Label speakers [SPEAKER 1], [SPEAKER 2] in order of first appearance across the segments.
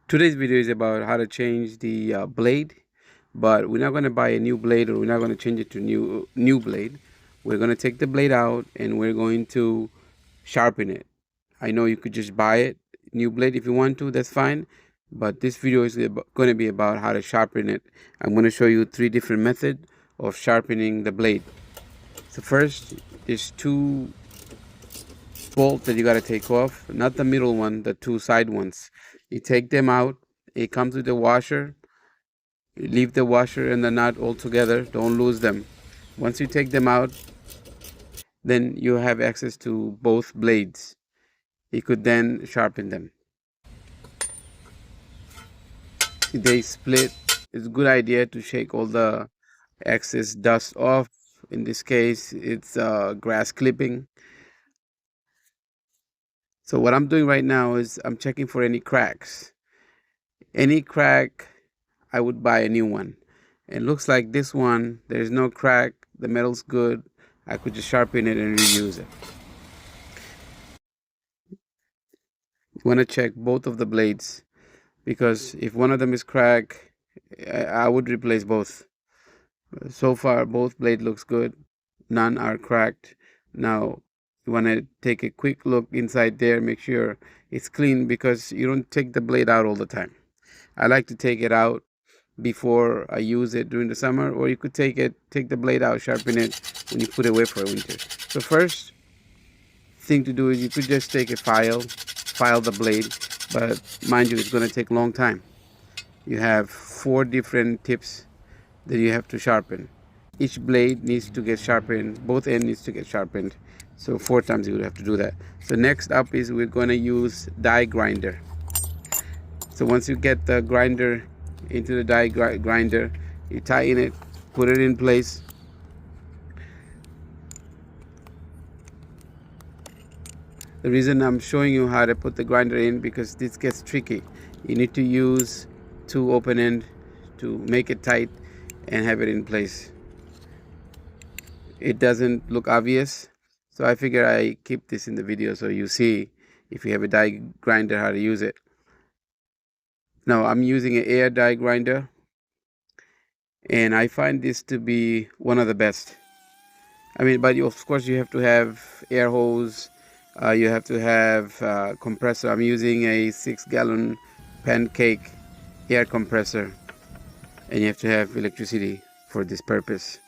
[SPEAKER 1] Today's video is about how to change the blade, but we're not going to buy a new blade, or we're not going to change it to new blade. We're going to take the blade out and we're going to sharpen it. I know you could just buy it new blade if you want to, that's fine, but this video is going to be about how to sharpen it. I'm going to show you 3 different methods of sharpening the blade. So first, there's 2 bolts that you got to take off, not the middle one, the 2 side ones. You take them out. It comes with a washer. You leave the washer and the nut all together, don't lose them. Once you take them out, then you have access to both blades. You could then sharpen them. They split. It's a good idea to shake all the excess dust off. In this case, it's grass clipping. So what I'm doing right now is I'm checking for any cracks. Any crack, I would buy a new one. It looks like this one, there's no crack, the metal's good. I could just sharpen it and reuse it. You want to check both of the blades, because if one of them is cracked, I would replace both. So far both blade looks good, none are cracked. Now you want to take a quick look inside there, make sure it's clean, because you don't take the blade out all the time. I like to take it out before I use it during the summer, or you could take the blade out, sharpen it when you put it away for winter. So first thing to do is you could just take a file the blade, but mind you, it's going to take a long time. You have 4 different tips that you have to sharpen. Each blade needs to get sharpened, both ends needs to get sharpened. So 4 times you would have to do that. So next up is we're going to use die grinder. So once you get the grinder into the die grinder, you tighten it, put it in place. The reason I'm showing you how to put the grinder in, because this gets tricky. You need to use 2 open ends to make it tight and have it in place. It doesn't look obvious, so I figure I keep this in the video so you see, if you have a die grinder, how to use it. Now I'm using an air die grinder, and I find this to be one of the best. I mean, but of course you have to have air hose, you have to have compressor. I'm using a 6-gallon pancake air compressor, and you have to have electricity for this purpose.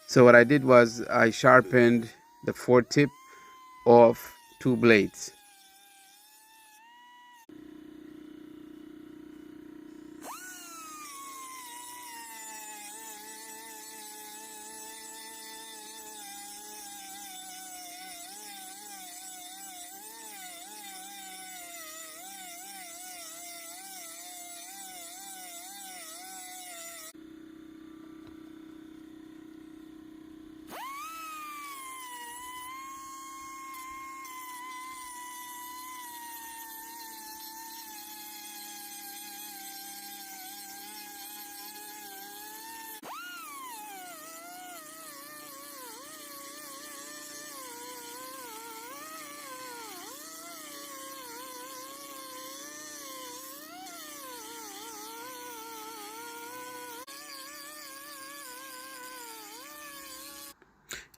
[SPEAKER 1] So what I did was I sharpened the 4 tip of 2 blades.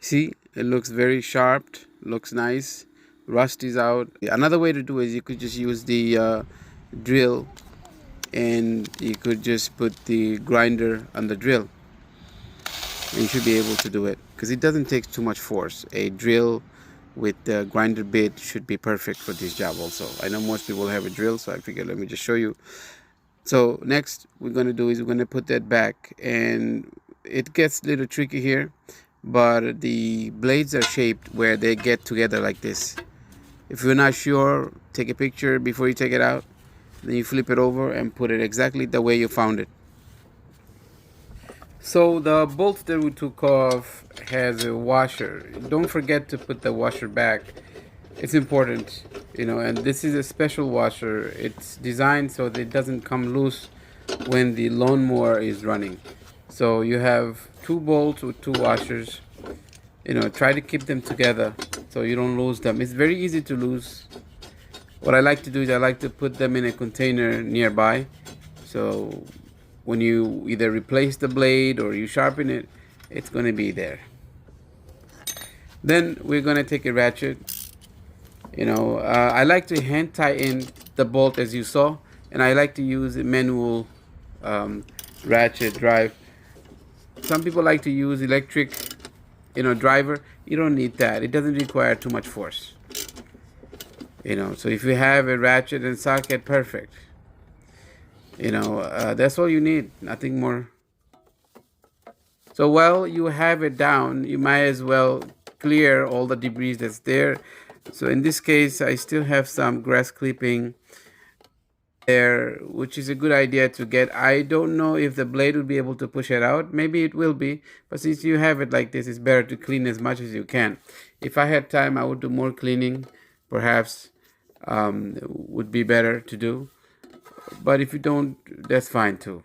[SPEAKER 1] See, it looks very sharp, looks nice, rust is out. Another way to do is you could just use the drill, and you could just put the grinder on the drill, and you should be able to do it, because it doesn't take too much force. A drill with the grinder bit should be perfect for this job also. I know most people have a drill, so I figured let me just show you. So next we're going to do is we're going to put that back, and it gets a little tricky here, but the blades are shaped where they get together like this. If you're not sure, take a picture before you take it out, then you flip it over and put it exactly the way you found it. So the bolt that we took off has a washer. Don't forget to put the washer back. It's important, and this is a special washer. It's designed so that it doesn't come loose when the lawnmower is running. So you have 2 bolts with 2 washers. Try to keep them together so you don't lose them. It's very easy to lose. What I like to do is I like to put them in a container nearby, so when you either replace the blade or you sharpen it, it's going to be there. Then we're going to take a ratchet. I like to hand tighten the bolt as you saw, and I like to use a manual um, ratchet drive. Some people like to use electric driver. You don't need that. It doesn't require too much force. So if you have a ratchet and socket, perfect. That's all you need, nothing more. So while you have it down, you might as well clear all the debris that's there. So in this case, I still have some grass clipping there, which is a good idea to get. I don't know if the blade will be able to push it out. Maybe it will be, but since you have it like this, it's better to clean as much as you can. If I had time, I would do more cleaning, perhaps. Would be better to do, but if you don't, that's fine too.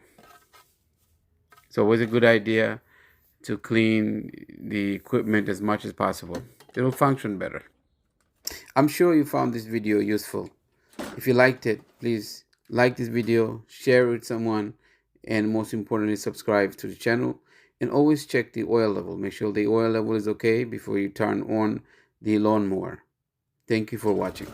[SPEAKER 1] So always a good idea to clean the equipment as much as possible. It'll function better. I'm sure you found this video useful. If you liked it, please like this video, share it with someone, and most importantly, subscribe to the channel. And always check the oil level. Make sure the oil level is okay before you turn on the lawnmower. Thank you for watching.